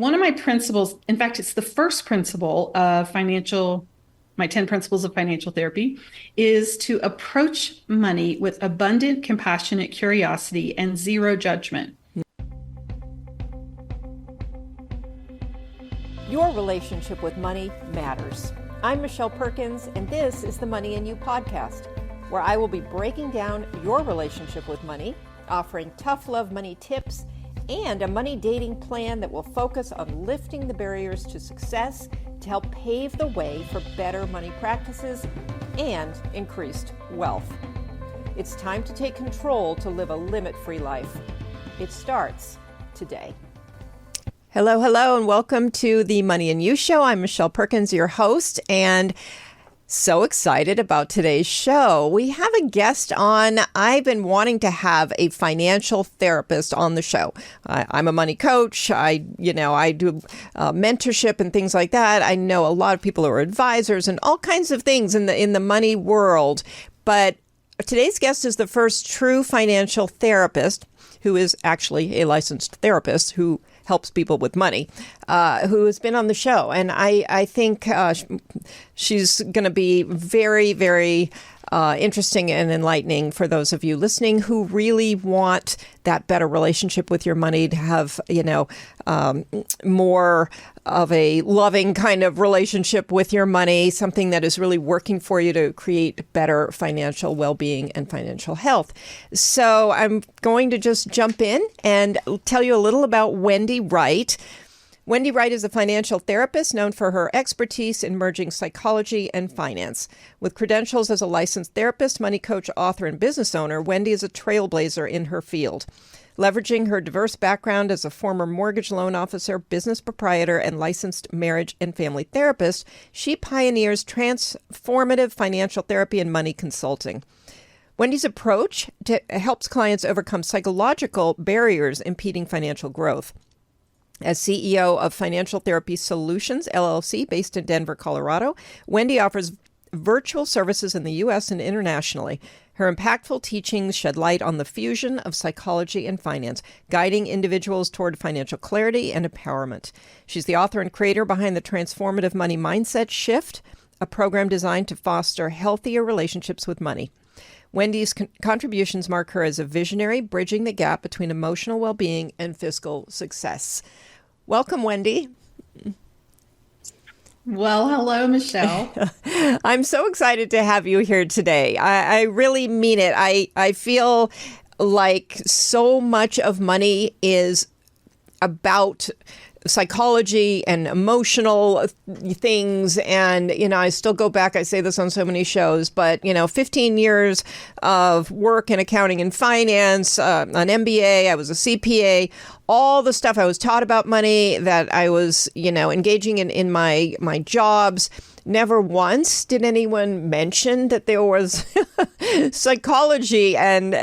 one of my principles, in fact, it's the first principle of my 10 principles of financial therapy, is to approach money with abundant, compassionate curiosity and zero judgment. Your relationship with money matters. I'm Michelle Perkins, and this is the Money and You podcast, where I will be breaking down your relationship with money, offering tough love money tips, and a money dating plan that will focus on lifting the barriers to success to help pave the way for better money practices and increased wealth. It's time to take control to live a limit-free life. It starts today. Hello, and welcome to the Money and You Show. I'm Michelle Perkins, your host, and so excited about today's show. We have a guest on. I've been wanting to have a financial therapist on the show. I'm a money coach. I do mentorship and things like that. I know a lot of people who are advisors and all kinds of things in the money world. But today's guest is the first true financial therapist who is actually a licensed therapist who helps people with money, who has been on the show. And I think she's going to be very, very interesting and enlightening for those of you listening who really want that better relationship with your money, to have, more of a loving kind of relationship with your money, something that is really working for you to create better financial well-being and financial health. So I'm going to just jump in and tell you a little about Wendy Wright. Wendy Wright is a financial therapist known for her expertise in merging psychology and finance. With credentials as a licensed therapist, money coach, author, and business owner, Wendy is a trailblazer in her field. Leveraging her diverse background as a former mortgage loan officer, business proprietor, and licensed marriage and family therapist, she pioneers transformative financial therapy and money consulting. Wendy's approach helps clients overcome psychological barriers impeding financial growth. As CEO of Financial Therapy Solutions, LLC, based in Denver, Colorado, Wendy offers virtual services in the U.S. and internationally. Her impactful teachings shed light on the fusion of psychology and finance, guiding individuals toward financial clarity and empowerment. She's the author and creator behind the Transformative Money Mindset Shift, a program designed to foster healthier relationships with money. Wendy's contributions mark her as a visionary, bridging the gap between emotional well-being and fiscal success. Welcome, Wendy. Well, hello, Michelle. I'm so excited to have you here today. I really mean it. I feel like so much of money is about psychology and emotional things. And, I still go back, I say this on so many shows, but, 15 years of work in accounting and finance, an MBA, I was a CPA, all the stuff I was taught about money that I was, engaging in my jobs. Never once did anyone mention that there was psychology and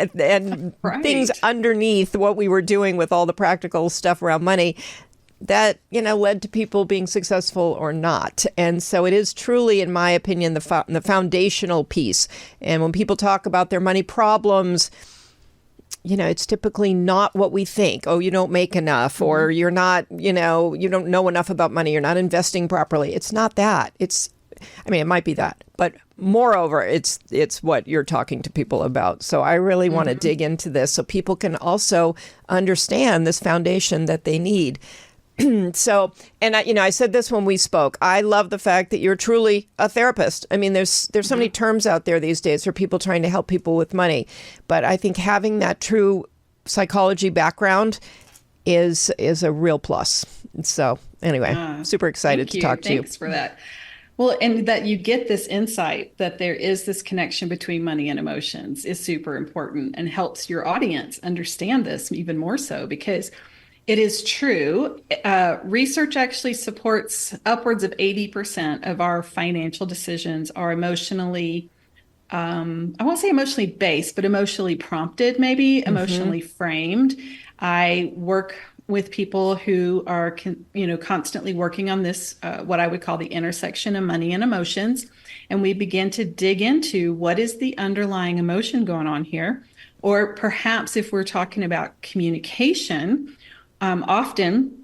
Right. things underneath what we were doing with all the practical stuff around money that, led to people being successful or not. And so it is truly, in my opinion, the foundational piece. And when people talk about their money problems, it's typically not what we think. Oh, you don't make enough, or you're not, you don't know enough about money. You're not investing properly. It's not that. It might be that, but moreover, it's what you're talking to people about. So I really want to dig into this so people can also understand this foundation that they need. So, and I said this when we spoke, I love the fact that you're truly a therapist. There's so many terms out there these days for people trying to help people with money. But I think having that true psychology background is a real plus. So anyway, super excited to talk to you. Thanks for that. Well, and that you get this insight that there is this connection between money and emotions is super important and helps your audience understand this even more so, because it is true. Research actually supports upwards of 80% of our financial decisions are emotionally, I won't say emotionally based, but emotionally prompted, maybe emotionally framed. I work with people who are, constantly working on this, what I would call the intersection of money and emotions. And we begin to dig into what is the underlying emotion going on here. Or perhaps if we're talking about communication, often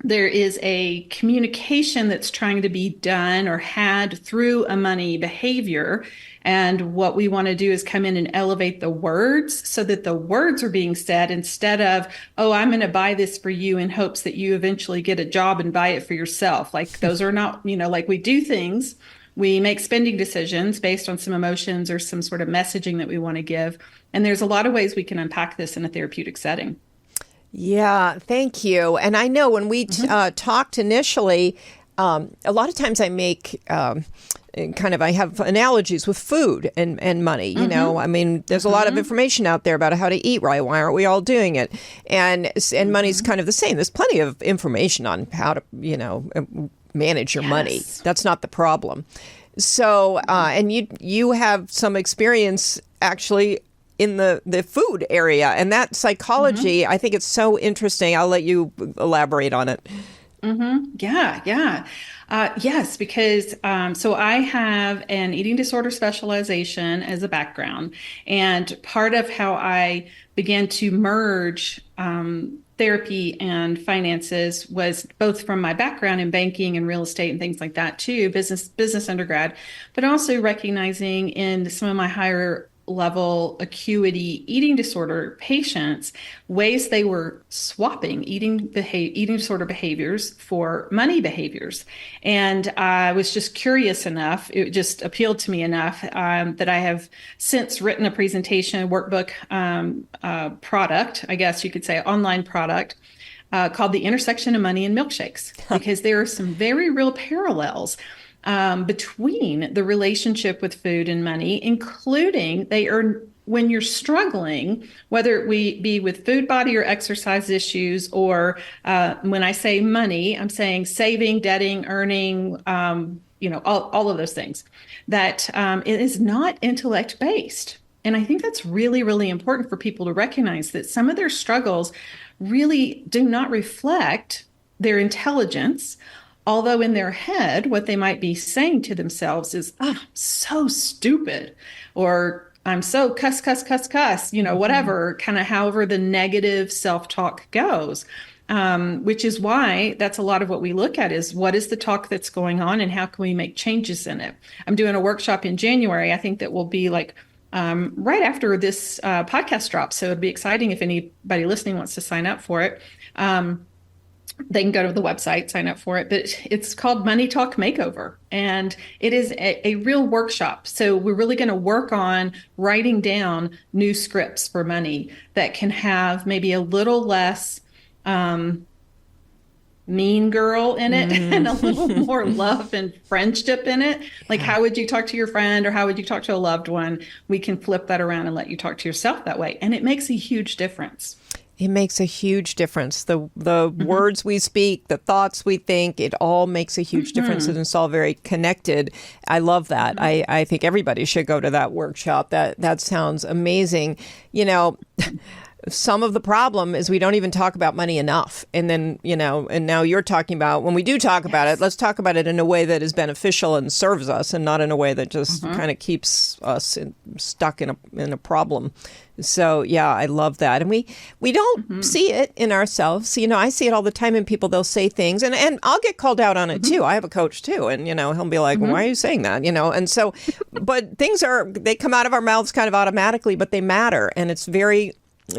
there is a communication that's trying to be done or had through a money behavior. And what we want to do is come in and elevate the words so that the words are being said instead of, oh, I'm going to buy this for you in hopes that you eventually get a job and buy it for yourself. Like those are not, like we do things, we make spending decisions based on some emotions or some sort of messaging that we want to give. And there's a lot of ways we can unpack this in a therapeutic setting. Yeah, thank you. And I know when we talked initially, a lot of times I make I have analogies with food and money. You know, I mean, there's a lot of information out there about how to eat right. Why aren't we all doing it? And money's kind of the same. There's plenty of information on how to, manage your money. That's not the problem. So, and you have some experience actually in the food area, and that psychology, I think it's so interesting. I'll let you elaborate on it. Yeah. Yes, because so I have an eating disorder specialization as a background. And part of how I began to merge therapy and finances was both from my background in banking and real estate and things like that too, business undergrad, but also recognizing in some of my higher level acuity eating disorder patients ways they were swapping eating disorder behaviors for money behaviors. And I was just curious enough, it just appealed to me enough that I have since written a presentation, workbook product, I guess you could say, online product called The Intersection of Money and Milkshakes, because there are some very real parallels between the relationship with food and money, including when you're struggling, whether it be with food, body, or exercise issues, or when I say money, I'm saying saving, debting, earning, all of those things, that it is not intellect based. And I think that's really, really important for people to recognize that some of their struggles really do not reflect their intelligence. Although in their head, what they might be saying to themselves is, oh, I'm so stupid, or I'm so cuss, whatever, kind of however the negative self-talk goes. Which is why that's a lot of what we look at is what is the talk that's going on and how can we make changes in it. I'm doing a workshop in January. I think that will be like right after this podcast drops. So it'd be exciting if anybody listening wants to sign up for it. They can go to the website, sign up for it, but it's called Money Talk Makeover. And it is a real workshop. So we're really going to work on writing down new scripts for money that can have maybe a little less mean girl in it and a little more love and friendship in it. Like, how would you talk to your friend or how would you talk to a loved one? We can flip that around and let you talk to yourself that way. And it makes a huge difference. It makes a huge difference. The words we speak, the thoughts we think, it all makes a huge difference, and it's all very connected. I love that. I think everybody should go to that workshop. That sounds amazing. Some of the problem is we don't even talk about money enough. And then, and now you're talking about when we do talk about it, let's talk about it in a way that is beneficial and serves us and not in a way that just kind of keeps us stuck in a problem. So, yeah, I love that. And we don't see it in ourselves. I see it all the time in people. They'll say things and I'll get called out on it too. I have a coach too. And, he'll be like, why are you saying that? And so, but things they come out of our mouths kind of automatically, but they matter. And it's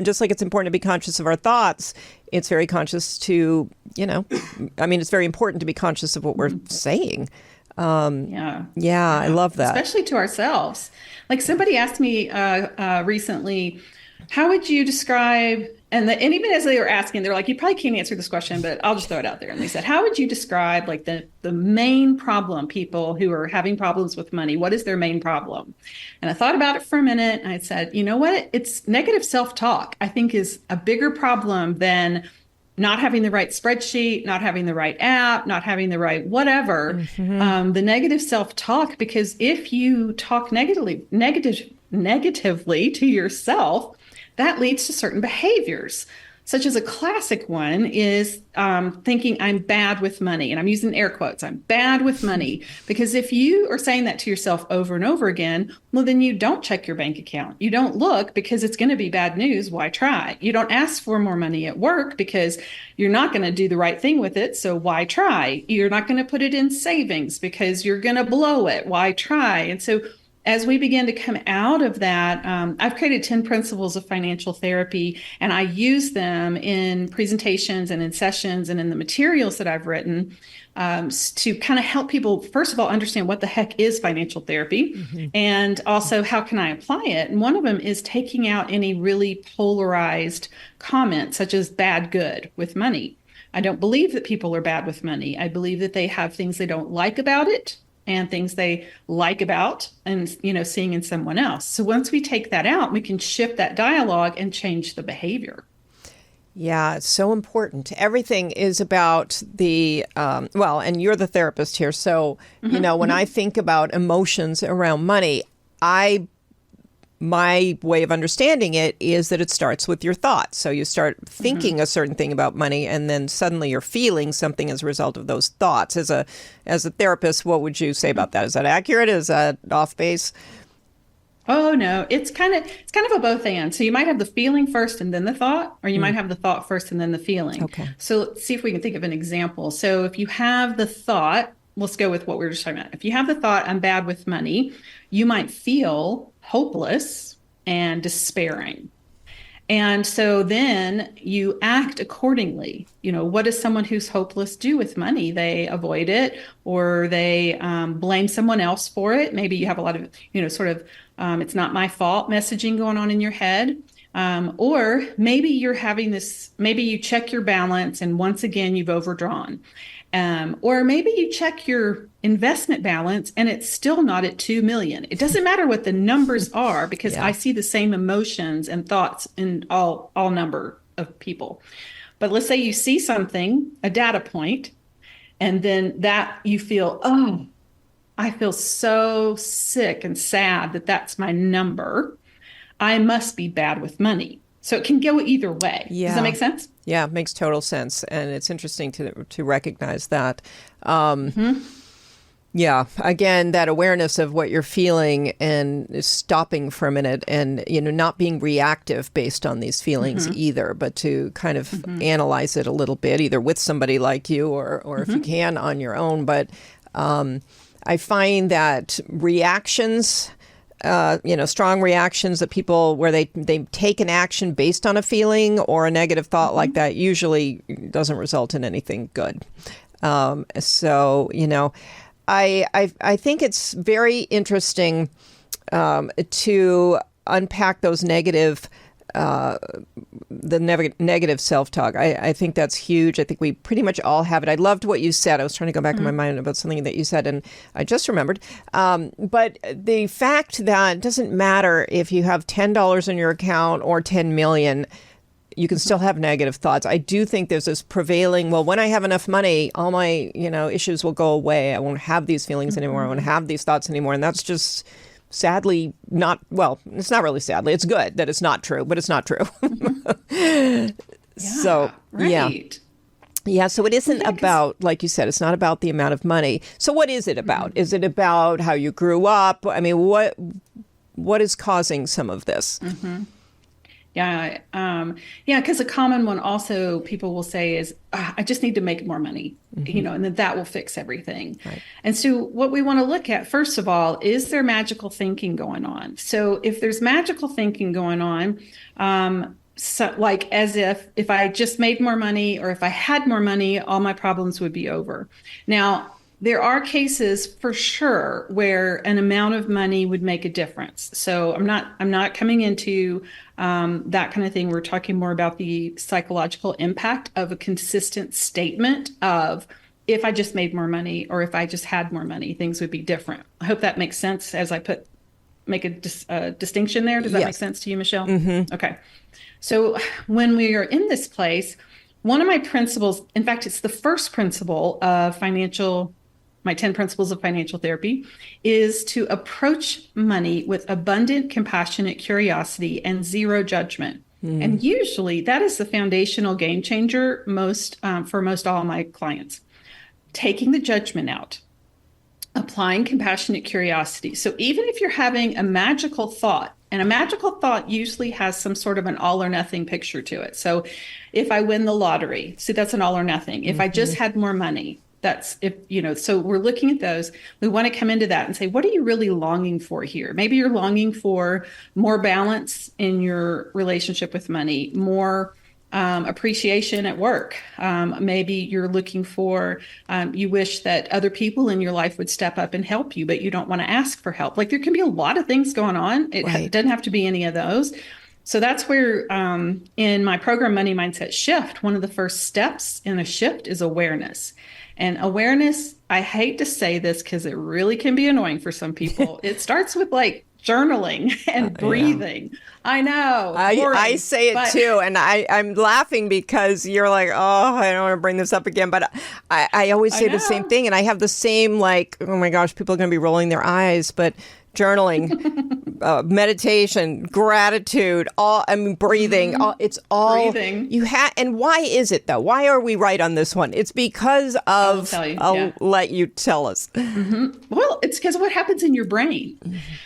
just like it's important to be conscious of our thoughts, it's very conscious to, it's very important to be conscious of what we're saying. Yeah, I love that. Especially to ourselves. Like somebody asked me recently, how would you describe, and even as they were asking, they're like, you probably can't answer this question, but I'll just throw it out there. And they said, how would you describe like the main problem, people who are having problems with money? What is their main problem? And I thought about it for a minute and I said, you know what? It's negative self-talk, I think, is a bigger problem than not having the right spreadsheet, not having the right app, not having the right whatever, the negative self-talk, because if you talk negatively to yourself, that leads to certain behaviors. such as a classic one is thinking I'm bad with money. And I'm using air quotes, I'm bad with money. Because if you are saying that to yourself over and over again, well, then you don't check your bank account. You don't look because it's going to be bad news. Why try? You don't ask for more money at work because you're not going to do the right thing with it. So why try? You're not going to put it in savings because you're going to blow it. Why try? And so as we begin to come out of that, I've created 10 principles of financial therapy, and I use them in presentations and in sessions and in the materials that I've written to kind of help people, first of all, understand what the heck is financial therapy, and also how can I apply it. And one of them is taking out any really polarized comments, such as bad, good with money. I don't believe that people are bad with money. I believe that they have things they don't like about it and things they like about and, seeing in someone else. So once we take that out, we can shift that dialogue and change the behavior. Yeah, it's so important. Everything is about and you're the therapist here. So, when I think about emotions around money, my way of understanding it is that it starts with your thoughts. So you start thinking a certain thing about money, and then suddenly you're feeling something as a result of those thoughts. As a therapist, what would you say about that? Is that accurate? Is that off base? Oh no, it's kind of a both and. So you might have the feeling first and then the thought, or you might have the thought first and then the feeling. Okay. So let's see if we can think of an example. So if you have the thought, let's go with what we were just talking about. If you have the thought, I'm bad with money, you might feel hopeless and despairing. And so then you act accordingly. What does someone who's hopeless do with money? They avoid it, or they blame someone else for it. Maybe you have a lot of, it's not my fault messaging going on in your head. Or maybe you're having this, maybe you check your balance and once again, you've overdrawn. Or maybe you check your investment balance and it's still not at 2 million. It doesn't matter what the numbers are because I see the same emotions and thoughts in all number of people. But let's say you see something, a data point, and then that you feel, oh, I feel so sick and sad that that's my number. I must be bad with money. So it can go either way. Yeah. Does that make sense? Yeah, it makes total sense. And it's interesting to recognize that. Yeah, again, that awareness of what you're feeling and stopping for a minute and, not being reactive based on these feelings either, but to kind of analyze it a little bit, either with somebody like you or if you can on your own. But I find that reactions, strong reactions that people where they take an action based on a feeling or a negative thought like that usually doesn't result in anything good. I think it's very interesting to unpack those negative negative self-talk. I think that's huge. I think we pretty much all have it. I loved what you said. I was trying to go back in my mind about something that you said, and I just remembered. But the fact that it doesn't matter if you have $10 in your account or 10 million, you can still have negative thoughts. I do think there's this prevailing, well, when I have enough money, all my, issues will go away. I won't have these feelings anymore. I won't have these thoughts anymore. And that's just sadly not, well, it's not really sadly. It's good that it's not true, but it's not true. So, right. Yeah. So it isn't about, like you said, it's not about the amount of money. So what is it about? Is it about how you grew up? I mean, what is causing some of this? Yeah. Because a common one also people will say is, I just need to make more money, and then that will fix everything. Right. And so what we want to look at, first of all, is there magical thinking going on? So if there's magical thinking going on, so like as if I just made more money or if I had more money, all my problems would be over. Now, there are cases for sure where an amount of money would make a difference. So I'm not coming into that kind of thing. We're talking more about the psychological impact of a consistent statement of if I just made more money or if I just had more money, things would be different. I hope that makes sense as I make a distinction there. Does that make sense to you, Michelle? Okay. So when we are in this place, one of my principles, in fact, it's the first principle of my 10 principles of financial therapy, is to approach money with abundant, compassionate curiosity and zero judgment. And usually that is the foundational game changer for most all my clients. Taking the judgment out, applying compassionate curiosity. So even if you're having a magical thought, and a magical thought usually has some sort of an all or nothing picture to it. So if I win the lottery, so that's an all or nothing. If I just had more money, that's if, so we're looking at those. We want to come into that and say, what are you really longing for here? Maybe you're longing for more balance in your relationship with money, more appreciation at work. Maybe you're looking for, you wish that other people in your life would step up and help you, but you don't want to ask for help. Like there can be a lot of things going on. It doesn't have to be any of those. So that's where in my program, Money Mindset Shift, one of the first steps in a shift is awareness. And awareness, I hate to say this because it really can be annoying for some people. It starts with like journaling and breathing. Yeah. I know. I say it too. And I'm laughing because you're like, oh, I don't want to bring this up again. But I always say the same thing. And I have the same like, oh my gosh, people are going to be rolling their eyes. But journaling, meditation, gratitude, breathing. It's all breathing. And why is it though? Why are we right on this one? It's because of. I'll let you tell us. Well, it's because of what happens in your brain.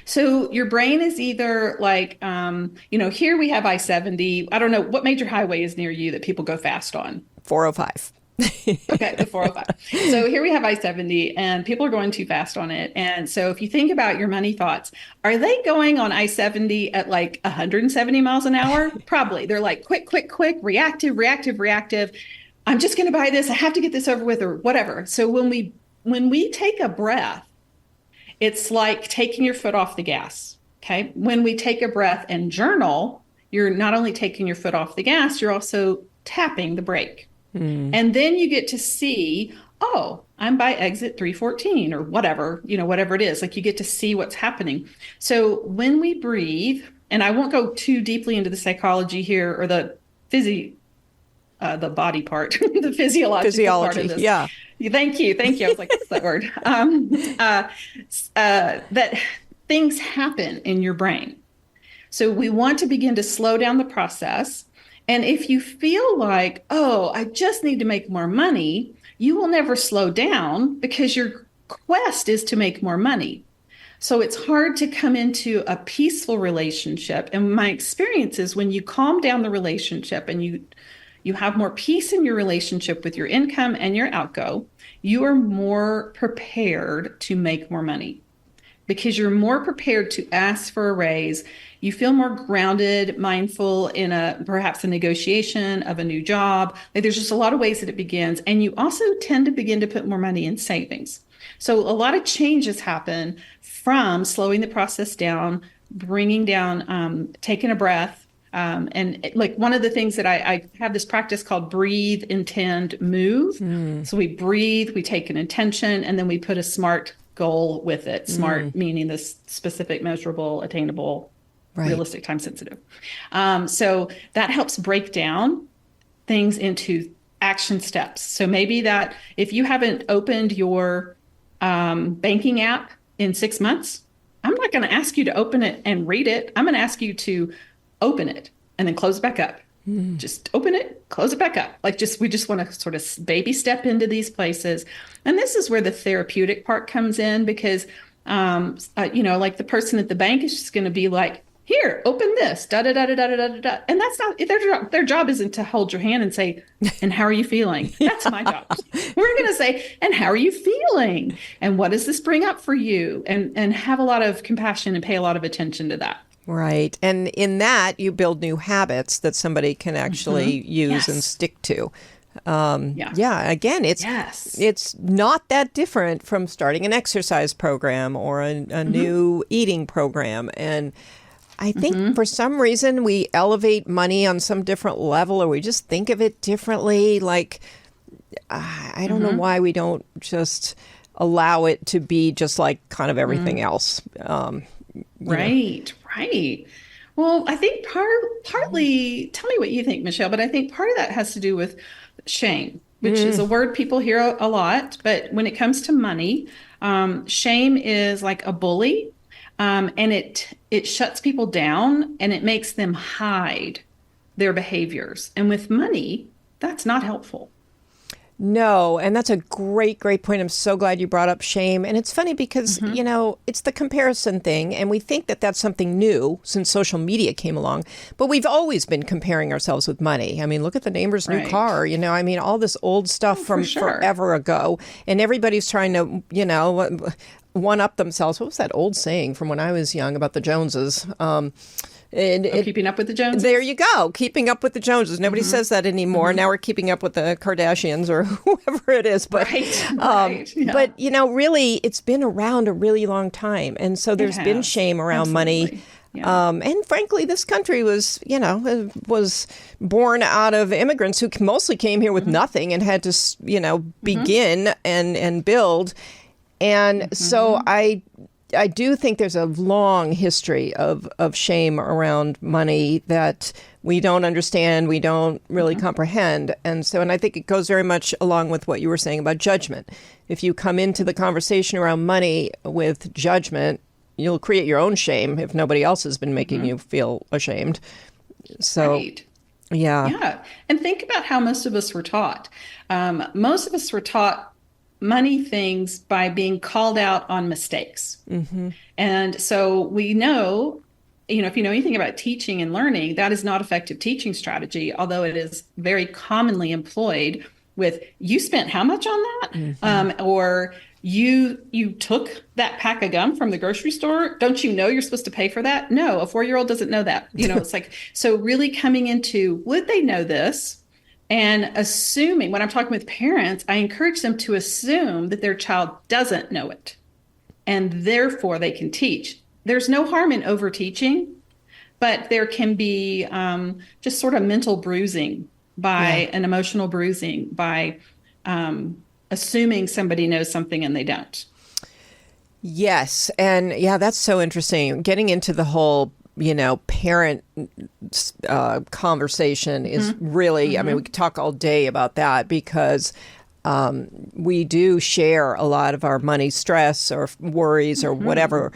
So your brain is either like, here we have I-70. I don't know what major highway is near you that people go fast on. 405. Okay, the 405. So here we have I-70 and people are going too fast on it. And so if you think about your money thoughts, are they going on I-70 at like 170 miles an hour? Probably. They're like quick, reactive. I'm just going to buy this. I have to get this over with or whatever. So when we take a breath, it's like taking your foot off the gas. Okay. When we take a breath and journal, you're not only taking your foot off the gas, you're also tapping the brake. And then you get to see, oh, I'm by exit 314 or whatever, whatever it is. Like you get to see what's happening. So when we breathe, and I won't go too deeply into the psychology here or the body part, the physiological part of this. Yeah. Thank you. I was like, what's that word? That things happen in your brain. So we want to begin to slow down the process. And if you feel like, oh, I just need to make more money, you will never slow down because your quest is to make more money. So it's hard to come into a peaceful relationship. And my experience is when you calm down the relationship and you have more peace in your relationship with your income and your outgo, you are more prepared to make more money because you're more prepared to ask for a raise. You feel more grounded, mindful in perhaps a negotiation of a new job. Like there's just a lot of ways that it begins. And you also tend to begin to put more money in savings. So a lot of changes happen from slowing the process down, bringing down, taking a breath. Like one of the things that I have this practice called breathe, intend, move. So we breathe, we take an intention, and then we put a SMART goal with it. SMART meaning this specific, measurable, attainable, realistic, time sensitive. So that helps break down things into action steps. So maybe that if you haven't opened your banking app in 6 months, I'm not going to ask you to open it and read it. I'm going to ask you to open it and then close it back up. Just open it, close it back up. We just want to sort of baby step into these places. And this is where the therapeutic part comes in because, like the person at the bank is just going to be like, here, open this, da da da da da da da da. And that's not their job isn't to hold your hand and say, and how are you feeling? That's my job. We're going to say, and how are you feeling? And what does this bring up for you? And have a lot of compassion and pay a lot of attention to that. Right. And in that, you build new habits that somebody can actually use and stick to. Again, it's not that different from starting an exercise program or a new eating program. And I think for some reason we elevate money on some different level or we just think of it differently. Like, I don't know why we don't just allow it to be just like kind of everything else. Right. Well, I think partly, tell me what you think, Michelle, but I think part of that has to do with shame, which is a word people hear a lot. But when it comes to money, shame is like a bully, and it shuts people down and it makes them hide their behaviors. And with money, that's not helpful. No, and that's a great, great point. I'm so glad you brought up shame. And it's funny because, it's the comparison thing. And we think that that's something new since social media came along. But we've always been comparing ourselves with money. I mean, look at the neighbor's new car, all this old stuff from forever ago. And everybody's trying to, one up themselves. What was that old saying from when I was young about the Joneses? Keeping up with the Joneses. There you go. Keeping up with the Joneses. Nobody says that anymore. Now we're keeping up with the Kardashians or whoever it is. But, Yeah. But really, it's been around a really long time. And so there's been shame around money. Yeah. And frankly, this country was born out of immigrants who mostly came here with nothing and had to, begin and build. And so I do think there's a long history of shame around money that we don't understand, we don't really comprehend. And I think it goes very much along with what you were saying about judgment. If you come into the conversation around money with judgment, you'll create your own shame if nobody else has been making you feel ashamed. So, Yeah. And think about how most of us were taught. Most of us were taught money things by being called out on mistakes. And so we know, if you know anything about teaching and learning, that is not effective teaching strategy, although it is very commonly employed with, you spent how much on that? Or you took that pack of gum from the grocery store. Don't you know you're supposed to pay for that? No, a 4-year-old doesn't know that. It's like, so really coming into, would they know this? And assuming, when I'm talking with parents, I encourage them to assume that their child doesn't know it, and therefore they can teach. There's no harm in over teaching, but there can be just sort of mental bruising an emotional bruising by assuming somebody knows something and they don't. Yes. And that's so interesting. Getting into the whole parent conversation is really, I mean, we could talk all day about that because we do share a lot of our money stress or worries or whatever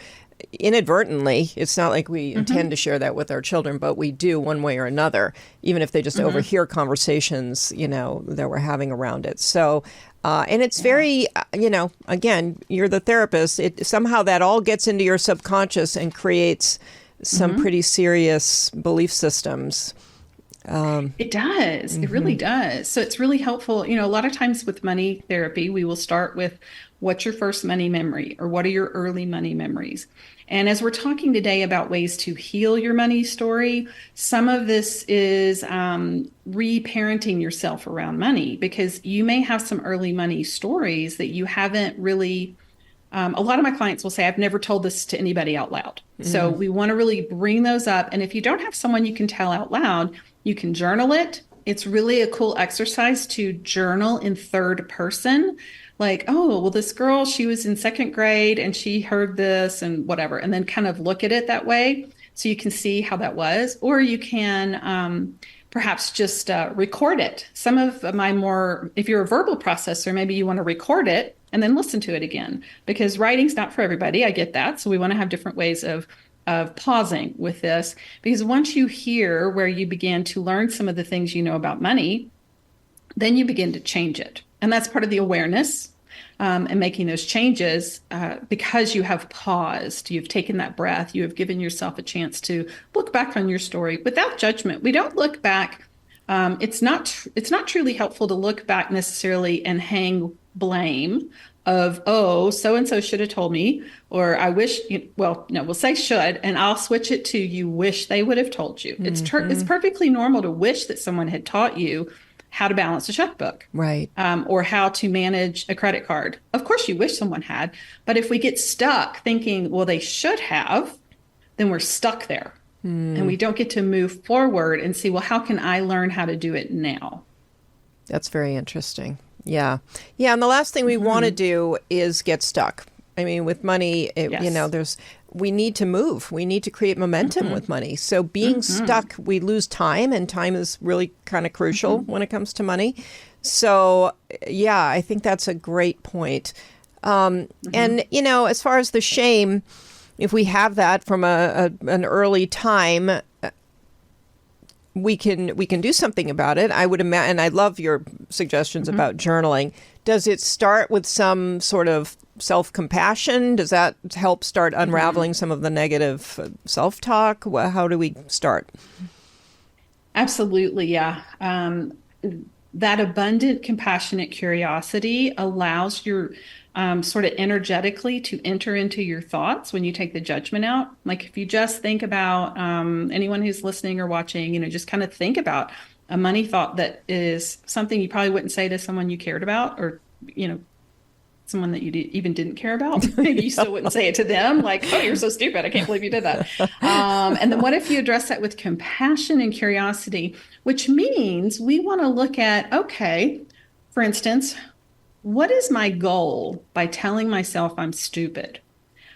inadvertently. It's not like we intend to share that with our children, but we do one way or another, even if they just overhear conversations, that we're having around it. So, and it's very, again, you're the therapist. Somehow that all gets into your subconscious and creates some pretty serious belief systems. It does. It really does. So it's really helpful. A lot of times with money therapy, we will start with, what's your first money memory, or what are your early money memories? And as we're talking today about ways to heal your money story, some of this is reparenting yourself around money, because you may have some early money stories that you haven't really. A lot of my clients will say, I've never told this to anybody out loud. So we want to really bring those up. And if you don't have someone you can tell out loud, you can journal it. It's really a cool exercise to journal in third person. Like, oh, well, this girl, she was in second grade and she heard this and whatever. And then kind of look at it that way so you can see how that was. Or you can perhaps just record it. Some of my if you're a verbal processor, maybe you want to record it and then listen to it again, because writing's not for everybody. I get that. So we want to have different ways of pausing with this, because once you hear where you began to learn some of the things you know about money, then you begin to change it. And that's part of the awareness and making those changes because you have paused, you've taken that breath, you have given yourself a chance to look back on your story without judgment. We don't look back. It's not truly helpful to look back necessarily and hang blame of, oh, so-and-so should have told me, or I wish, we'll say should, and I'll switch it to you wish they would have told you. It's perfectly normal to wish that someone had taught you how to balance a checkbook, right? Or how to manage a credit card. Of course, you wish someone had, but if we get stuck thinking, well, they should have, then we're stuck there. And we don't get to move forward and see, well, how can I learn how to do it now? That's very interesting. Yeah. Yeah. And the last thing we want to do is get stuck. I mean, with money, we need to move. We need to create momentum with money. So being stuck, we lose time, and time is really kind of crucial when it comes to money. So, yeah, I think that's a great point. And, as far as the shame, if we have that from an early time, we can do something about it. I would imagine, and I love your suggestions about journaling. Does it start with some sort of self-compassion? Does that help start unraveling some of the negative self-talk? How do we start? Absolutely, yeah. That abundant, compassionate curiosity allows your sort of energetically to enter into your thoughts when you take the judgment out. Like if you just think about anyone who's listening or watching, just kind of think about a money thought that is something you probably wouldn't say to someone you cared about, or, someone that you even didn't care about. Maybe you still wouldn't say it to them, like, oh, you're so stupid. I can't believe you did that. And then what if you address that with compassion and curiosity, which means we want to look at, okay, for instance, what is my goal by telling myself I'm stupid?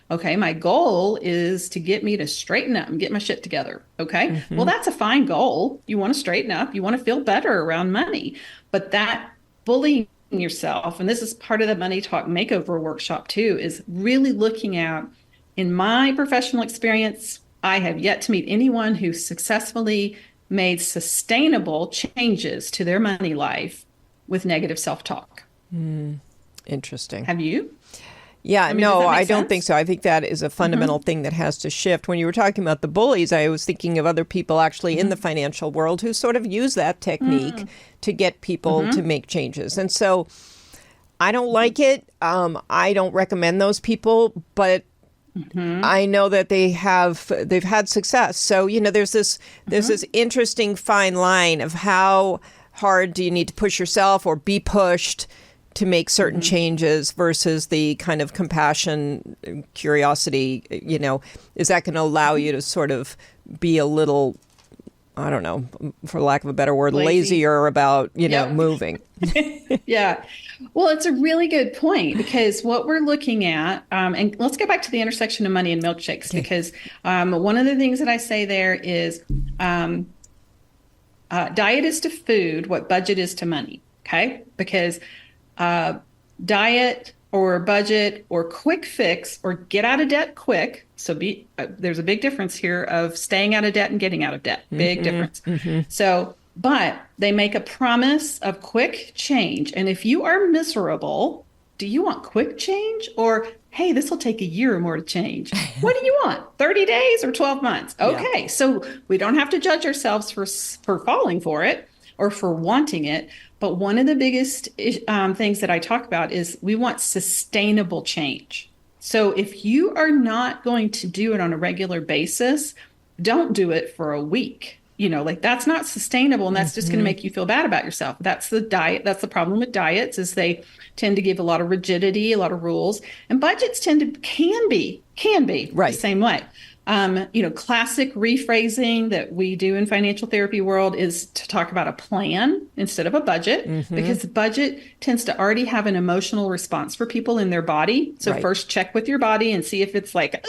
Okay, my goal is to get me to straighten up and get my shit together. Okay, well, that's a fine goal. You want to straighten up, you want to feel better around money, but that bullying yourself, and this is part of the Money Talk Makeover workshop too, is really looking at, in my professional experience, I have yet to meet anyone who successfully made sustainable changes to their money life with negative self-talk. Interesting. Have you? Yeah, does no, that make I don't sense? think so. I think that is a fundamental thing that has to shift. When you were talking about the bullies, I was thinking of other people actually in the financial world who sort of use that technique to get people to make changes. And so I don't like it. I don't recommend those people, but I know that they've had success. So, there's this interesting fine line of how hard do you need to push yourself or be pushed to make certain changes versus the kind of compassion, curiosity, is that going to allow you to sort of be a little, I don't know, for lack of a better word, lazier about, moving? Yeah. Well, it's a really good point, because what we're looking at, and let's go back to the intersection of money and milkshakes, because one of the things that I say there is diet is to food what budget is to money. Okay. Because diet or budget or quick fix or get out of debt quick. So there's a big difference here of staying out of debt and getting out of debt. Big difference. So, but they make a promise of quick change. And if you are miserable, do you want quick change, or, hey, this will take a year or more to change? What do you want? 30 days or 12 months? Okay. So we don't have to judge ourselves for falling for it or for wanting it. But one of the biggest things that I talk about is we want sustainable change. So if you are not going to do it on a regular basis, don't do it for a week. That's not sustainable, and that's just going to make you feel bad about yourself. That's the diet. That's the problem with diets, is they tend to give a lot of rigidity, a lot of rules, and budgets can be right the same way. Classic rephrasing that we do in financial therapy world is to talk about a plan instead of a budget, because the budget tends to already have an emotional response for people in their body. So first check with your body and see if it's like,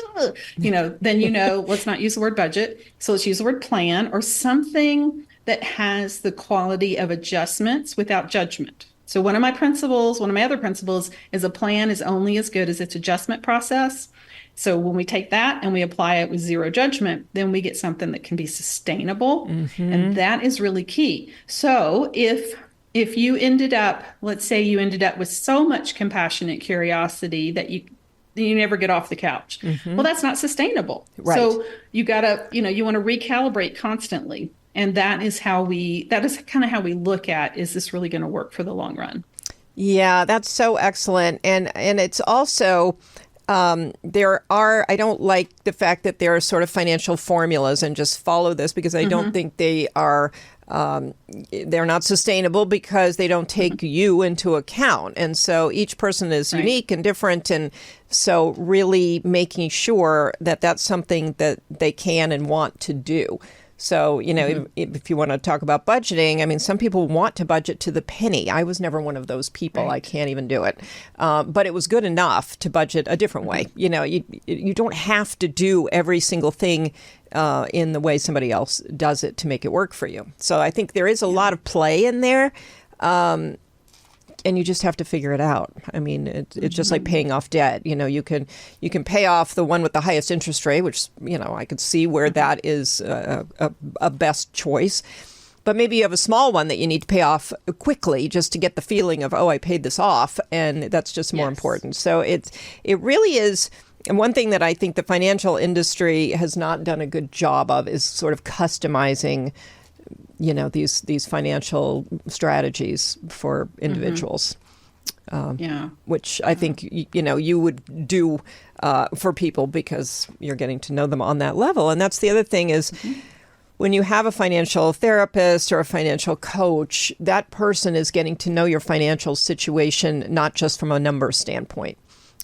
then, let's not use the word budget. So let's use the word plan, or something that has the quality of adjustments without judgment. So one of my other principles is a plan is only as good as its adjustment process. So when we take that and we apply it with zero judgment, then we get something that can be sustainable. And that is really key. So if you let's say you ended up with so much compassionate curiosity that you never get off the couch. Well, that's not sustainable. Right. So you gotta, you want to recalibrate constantly. And that is kind of how we look at, is this really going to work for the long run? Yeah, that's so excellent. And it's also, I don't like the fact that there are sort of financial formulas and just follow this, because I don't think they are, they're not sustainable, because they don't take you into account. And so each person is unique and different. And so really making sure that that's something that they can and want to do. So, if you want to talk about budgeting, I mean, some people want to budget to the penny. I was never one of those people. I can't even do it. But it was good enough to budget a different way. You don't have to do every single thing in the way somebody else does it to make it work for you. So I think there is a lot of play in there and you just have to figure it out. I mean, it's just like paying off debt. You can pay off the one with the highest interest rate, which, I could see where that is a best choice. But maybe you have a small one that you need to pay off quickly just to get the feeling of, oh, I paid this off. And that's just more important. So it really is. And one thing that I think the financial industry has not done a good job of is sort of customizing, these financial strategies for individuals. Which I think, you would do for people because you're getting to know them on that level. And that's the other thing is when you have a financial therapist or a financial coach, that person is getting to know your financial situation, not just from a number standpoint.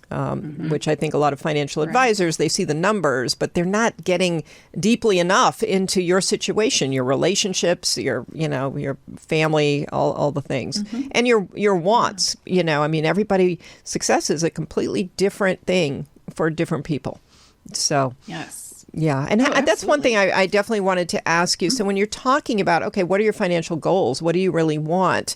Which I think a lot of financial advisors, they see the numbers, but they're not getting deeply enough into your situation, your relationships, your family, all the things, and your wants. I mean, success is a completely different thing for different people. So yes. Yeah. And that's one thing I definitely wanted to ask you. So when you're talking about, okay, what are your financial goals? What do you really want?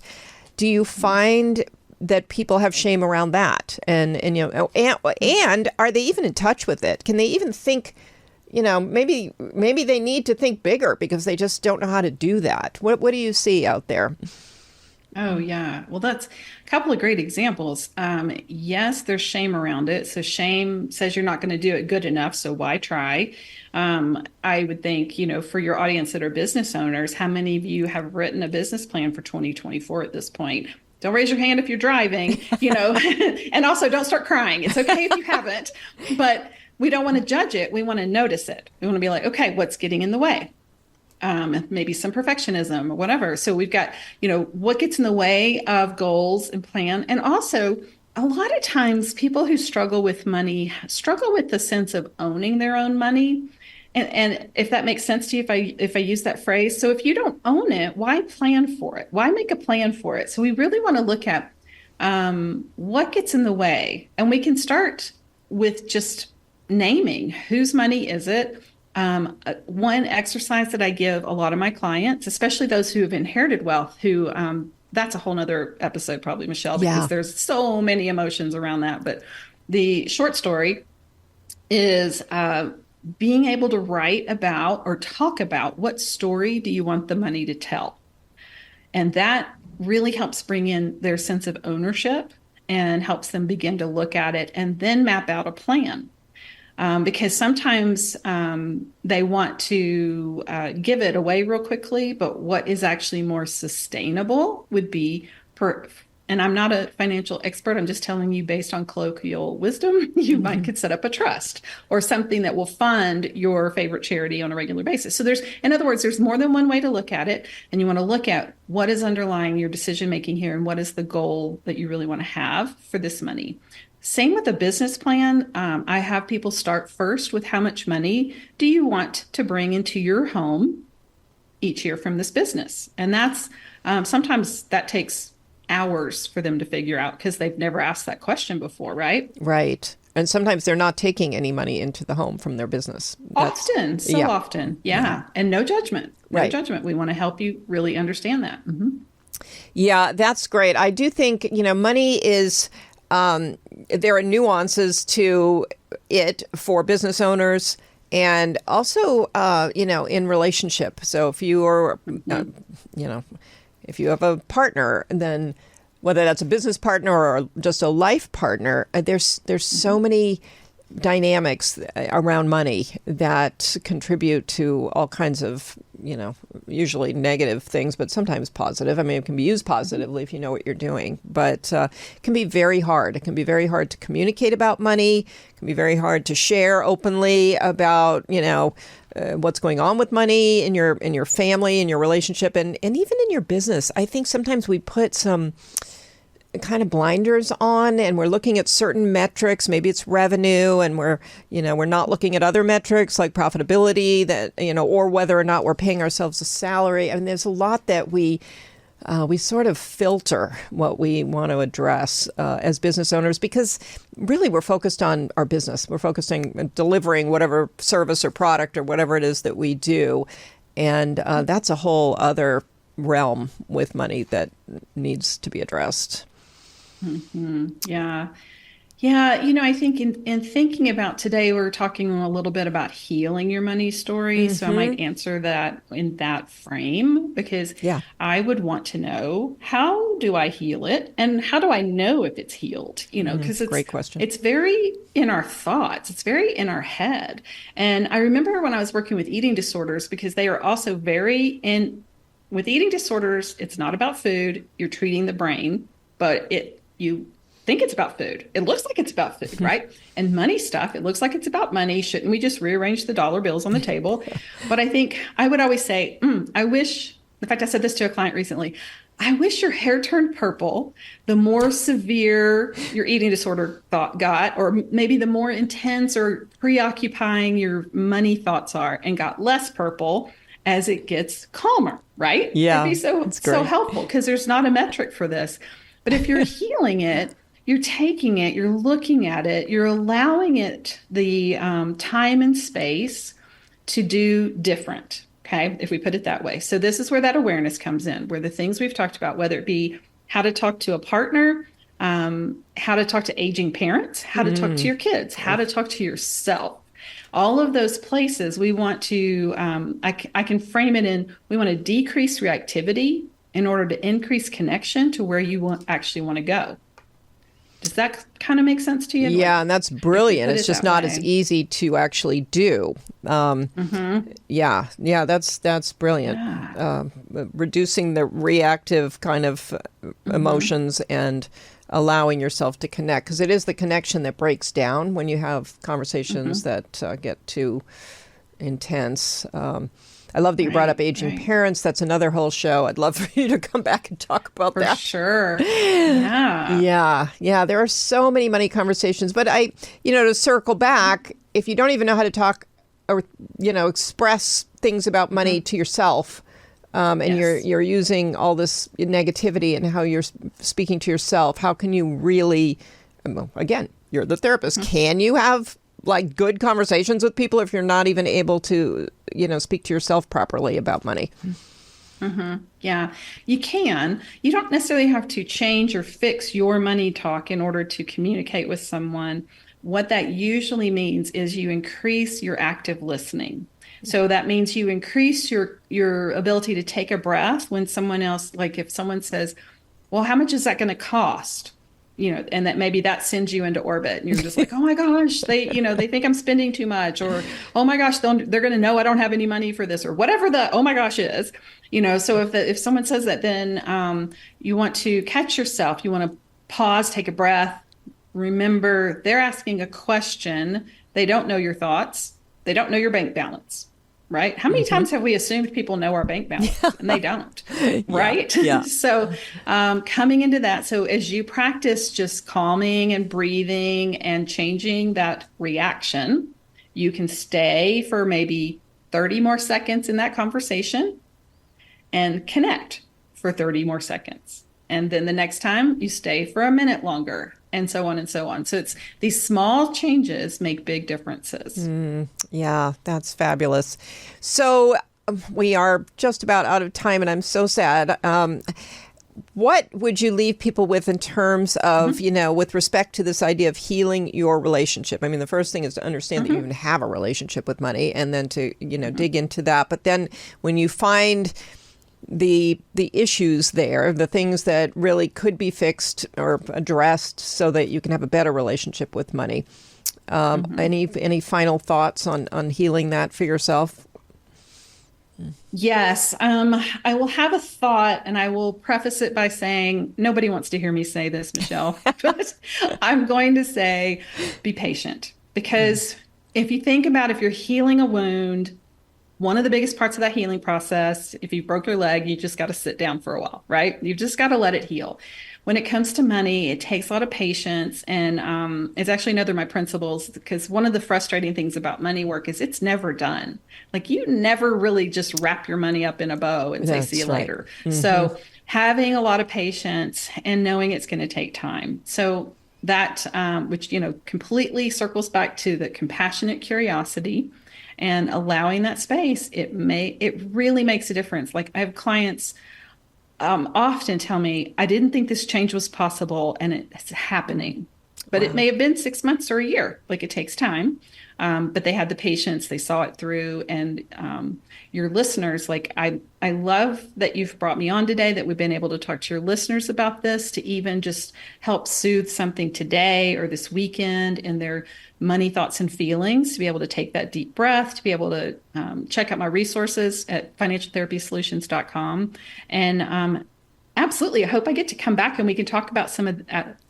Do you find that people have shame around that? And are they even in touch with it? Can they even think, maybe they need to think bigger because they just don't know how to do that? What do you see out there? Oh, yeah. Well, that's a couple of great examples. Yes, there's shame around it. So shame says you're not going to do it good enough. So why try? I would think, for your audience that are business owners, how many of you have written a business plan for 2024 at this point? Don't raise your hand if you're driving, and also don't start crying. It's okay if you haven't, but we don't want to judge it. We want to notice it. We want to be like, okay, what's getting in the way? Maybe some perfectionism or whatever. So we've got, what gets in the way of goals and plan. And also a lot of times people who struggle with money struggle with the sense of owning their own money. And if that makes sense to you, if I use that phrase. So if you don't own it, why plan for it? Why make a plan for it? So we really want to look at what gets in the way. And we can start with just naming whose money is it. One exercise that I give a lot of my clients, especially those who have inherited wealth, who that's a whole nother episode probably, Michelle, because there's so many emotions around that. But the short story is being able to write about or talk about what story do you want the money to tell. And that really helps bring in their sense of ownership and helps them begin to look at it and then map out a plan. Because sometimes they want to give it away real quickly, but what is actually more sustainable would be and I'm not a financial expert. I'm just telling you based on colloquial wisdom, you might could set up a trust or something that will fund your favorite charity on a regular basis. So in other words, there's more than one way to look at it. And you want to look at what is underlying your decision-making here and what is the goal that you really want to have for this money. Same with a business plan. I have people start first with how much money do you want to bring into your home each year from this business? And that's sometimes that takes hours for them to figure out because they've never asked that question before, right? Right. And sometimes they're not taking any money into the home from their business. Often. Yeah. And no judgment. No judgment. We want to help you really understand that. Mm-hmm. Yeah, that's great. I do think, money is, there are nuances to it for business owners and also, in relationship. So if you are, if you have a partner, then whether that's a business partner or just a life partner, there's so many dynamics around money that contribute to all kinds of, usually negative things, but sometimes positive. I mean, it can be used positively if you know what you're doing, but it can be very hard. It can be very hard to communicate about money. It can be very hard to share openly about, what's going on with money in your family, in your relationship, and even in your business. I think sometimes we put some kind of blinders on and we're looking at certain metrics. Maybe it's revenue and we're not looking at other metrics like profitability or whether or not we're paying ourselves a salary. I mean, there's a lot that we sort of filter what we want to address as business owners because really we're focused on our business. We're focused on delivering whatever service or product or whatever it is that we do. And that's a whole other realm with money that needs to be addressed. Yeah. Yeah, I think in thinking about today, we're talking a little bit about healing your money story. So I might Hmm. answer that in that frame because Yeah. I would want to know, how do I heal it? And how do I know if it's healed? Because Great question. it's very in our thoughts, it's very in our head. And I remember when I was working with eating disorders, because they are also very in with eating disorders, it's not about food, you're treating the brain, but you think it's about food. It looks like it's about food, right? And money stuff, it looks like it's about money. Shouldn't we just rearrange the dollar bills on the table? But I think I would always say, I wish, in fact, I said this to a client recently. I wish your hair turned purple the more severe your eating disorder thought got, or maybe the more intense or preoccupying your money thoughts are, and got less purple as it gets calmer, right? It'd be Yeah, so, it's so great. helpful because there's not a metric for this. But if you're healing it, you're taking it, you're looking at it, you're allowing it the time and space to do different. Okay, if we put it that way. So, this is where that awareness comes in, where the things we've talked about, whether it be how to talk to a partner, how to talk to aging parents, how to talk to Mm. your kids, how to talk to yourself. All of those places we want to, I can frame it in, we want to decrease reactivity in order to increase connection to where you actually want to go. Does that kind of make sense to you? Yeah, Like, and that's if we brilliant. put It's it just that not as way. easy to actually do. Mm-hmm. Yeah, that's brilliant. Yeah. Reducing the reactive kind of Mm-hmm. emotions and allowing yourself to connect, because it is the connection that breaks down when you have conversations Mm-hmm. that get too intense. I love that you brought up Right. aging Right. parents. That's another whole show. I'd love for you to come back and talk about For that. sure. Yeah. Yeah, there are so many money conversations, but to circle back, if you don't even know how to talk or, express things about money Mm-hmm. to yourself, and you're Yes. you're using all this negativity and how you're speaking to yourself, how can you really, well, again, you're the therapist. Mm-hmm. Can you have like good conversations with people if you're not even able to, speak to yourself properly about money? Mm-hmm. Yeah, you can. You don't necessarily have to change or fix your money talk in order to communicate with someone. What that usually means is you increase your active listening. So that means you increase your ability to take a breath when someone else, like if someone says, "Well, how much is that going to cost?" And that maybe that sends you into orbit, and you're just like, "Oh my gosh, they think I'm spending too much," or "Oh my gosh, they're going to know I don't have any money for this," or whatever the "oh my gosh" is. So if someone says that, then you want to catch yourself. You want to pause, take a breath. Remember, they're asking a question. They don't know your thoughts. They don't know your bank balance, right? How many Hmm. times have we assumed people know our bank balance and they don't, Yeah, right? yeah. So coming into that, so as you practice just calming and breathing and changing that reaction, you can stay for maybe 30 more seconds in that conversation and connect for 30 more seconds. And then the next time you stay for a minute longer, and so on and so on. So it's these small changes make big differences. Yeah, that's fabulous. So we are just about out of time, and I'm so sad. What would you leave people with in terms of, Mm-hmm. with respect to this idea of healing your relationship? I mean, the first thing is to understand that you Mm-hmm. even have a relationship with money, and then to, Mm-hmm. dig into that. But then when you find the issues there, the things that really could be fixed or addressed so that you can have a better relationship with money. Mm-hmm. Any final thoughts on healing that for yourself? Yes, I will have a thought and I will preface it by saying nobody wants to hear me say this, Michelle, but I'm going to say be patient because if you think about if you're healing a wound, one of the biggest parts of that healing process, if you broke your leg, you just got to sit down for a while, right? You've just got to let it heal. When it comes to money, it takes a lot of patience. And it's actually another of my principles because one of the frustrating things about money work is it's never done. Like you never really just wrap your money up in a bow and say, see you That's right. later. Hmm. So having a lot of patience and knowing it's going to take time. So that, which, completely circles back to the compassionate curiosity and allowing that space, it really makes a difference. Like I have clients often tell me, I didn't think this change was possible and it's happening. But it Wow. may have been 6 months or a year. Like it takes time. But they had the patience, they saw it through. And your listeners, like I love that you've brought me on today, that we've been able to talk to your listeners about this, to even just help soothe something today or this weekend in their money thoughts and feelings, to be able to take that deep breath, to be able to check out my resources at financialtherapysolutions.com. And absolutely, I hope I get to come back and we can talk about some of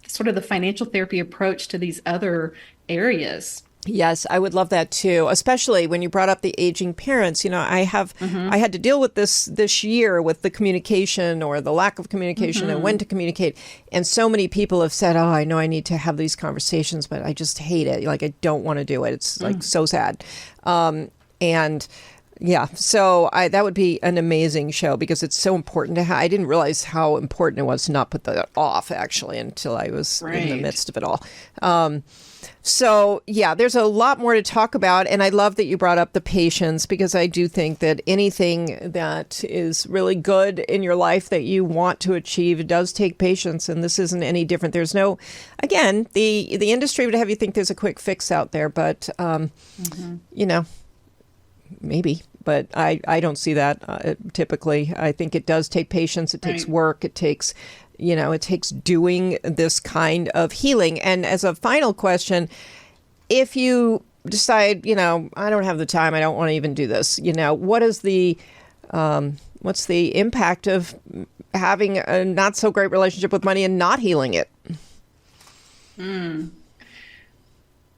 sort of the financial therapy approach to these other areas. Yes, I would love that too, especially when you brought up the aging parents. I had to deal with this year with the communication or the lack of communication and when to communicate. And so many people have said, "Oh, I know I need to have these conversations, but I just hate it. Like I don't want to do it. It's like so sad." And yeah, so that would be an amazing show because it's so important to have. I didn't realize how important it was to not put that off actually until I was in the midst of it all. So, yeah, there's a lot more to talk about. And I love that you brought up the patience because I do think that anything that is really good in your life that you want to achieve does take patience. And this isn't any different. There's no, again, the industry would have you think there's a quick fix out there. But, maybe. But I don't see that typically. I think it does take patience. It takes work. It takes doing this kind of healing. And as a final question, if you decide, I don't have the time, I don't want to even do this, what's the impact of having a not so great relationship with money and not healing it?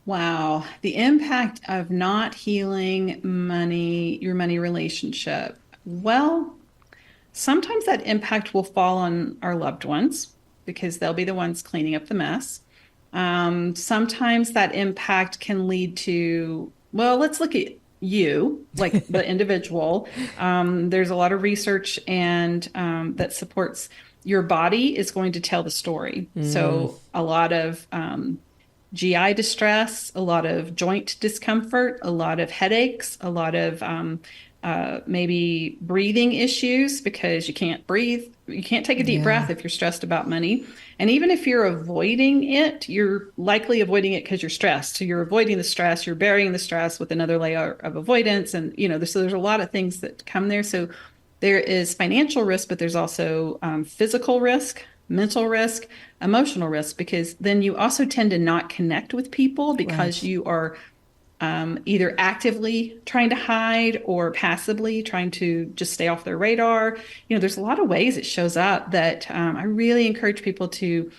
Wow. The impact of not healing your money relationship. Well, sometimes that impact will fall on our loved ones because they'll be the ones cleaning up the mess. Sometimes that impact can lead to, well, let's look at you, like the individual. There's a lot of research and that supports your body is going to tell the story. So a lot of GI distress, a lot of joint discomfort, a lot of headaches, a lot of maybe breathing issues because you can't breathe. You can't take a deep breath if you're stressed about money. And even if you're avoiding it, you're likely avoiding it because you're stressed. So you're avoiding the stress, you're burying the stress with another layer of avoidance. And, so there's a lot of things that come there. So there is financial risk, but there's also physical risk, mental risk, emotional risk, because then you also tend to not connect with people because you are either actively trying to hide or passively trying to just stay off their radar. There's a lot of ways it shows up that I really encourage people to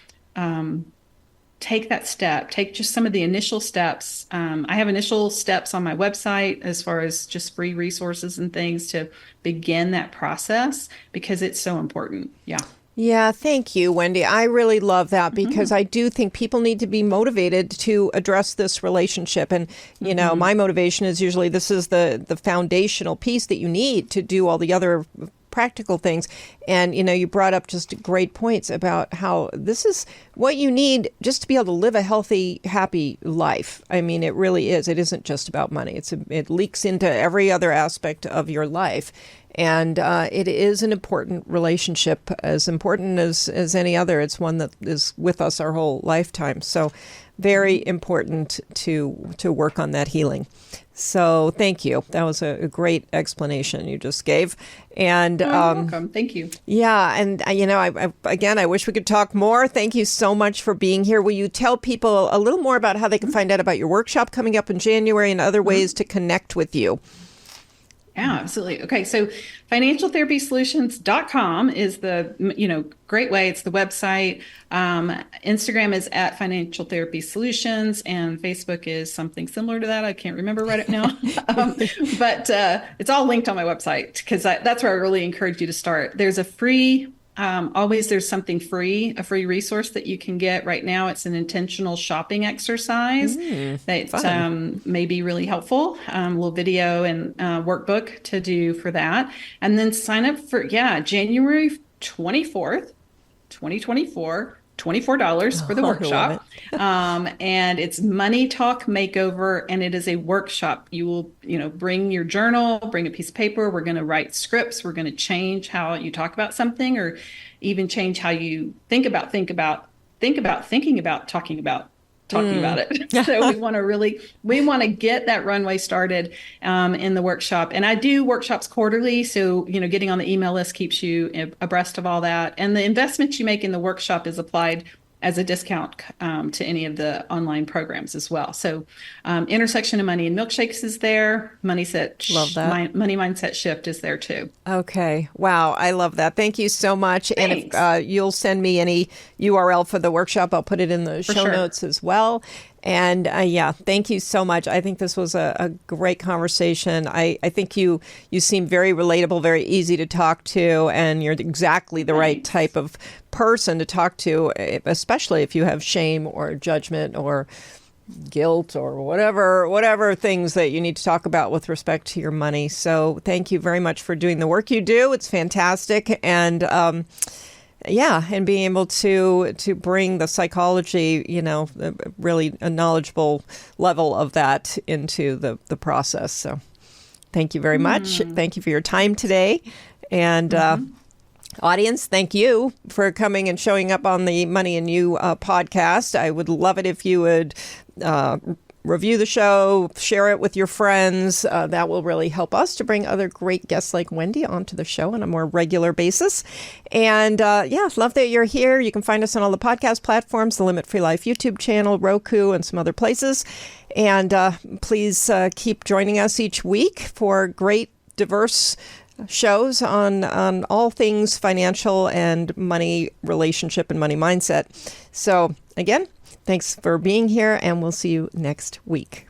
take that step, take just some of the initial steps. I have initial steps on my website as far as just free resources and things to begin that process because it's so important. Yeah. Yeah, thank you, Wendy. I really love that because I do think people need to be motivated to address this relationship. And, my motivation is usually this is the foundational piece that you need to do all the other practical things. And, you brought up just great points about how this is what you need just to be able to live a healthy, happy life. I mean, it really is. It isn't just about money. It leaks into every other aspect of your life. And it is an important relationship, as important as any other. It's one that is with us our whole lifetime. So very important to work on that healing. So thank you. That was a great explanation you just gave. And you're welcome. Thank you. Yeah. And, I wish we could talk more. Thank you so much for being here. Will you tell people a little more about how they can find out about your workshop coming up in January and other ways to connect with you? Yeah, absolutely. Okay. So financialtherapysolutions.com is the, great way. It's the website. Instagram is at Financial Therapy Solutions and Facebook is something similar to that. I can't remember right now. But it's all linked on my website because that's where I really encourage you to start. There's a free always there's something free, a free resource that you can get right now. It's an intentional shopping exercise that may be really helpful. Little video and workbook to do for that. And then sign up for, January 24th, 2024 $24 for the I love it. workshop. And it's Money Talk Makeover, and it is a workshop. You will, bring your journal, bring a piece of paper. We're going to write scripts. We're going to change how you talk about something, or even change how you think about thinking about talking about it. So we want to get that runway started in the workshop. And I do workshops quarterly. So, getting on the email list keeps you abreast of all that. And the investment you make in the workshop is applied as a discount to any of the online programs as well. So Intersection of Money and Milkshakes is there. Money Mindset Shift is there too. Okay. Wow. I love that. Thank you so much. Thanks. And if you'll send me any URL for the workshop, I'll put it in the show notes as well. And thank you so much. I think this was a great conversation. I think you seem very relatable, very easy to talk to, and you're exactly the right type of person to talk to, especially if you have shame or judgment or guilt or whatever things that you need to talk about with respect to your money. So thank you very much for doing the work you do. It's fantastic. And and being able to bring the psychology, really a knowledgeable level of that into the process. So thank you very much. Thank you for your time today. And audience, thank you for coming and showing up on the Money and You podcast. I would love it if you would review the show, share it with your friends. That will really help us to bring other great guests like Wendy onto the show on a more regular basis. And love that you're here. You can find us on all the podcast platforms, the Limit Free Life YouTube channel, Roku, and some other places. And please keep joining us each week for great, diverse shows on all things financial and money relationship and money mindset. So again, thanks for being here, and we'll see you next week.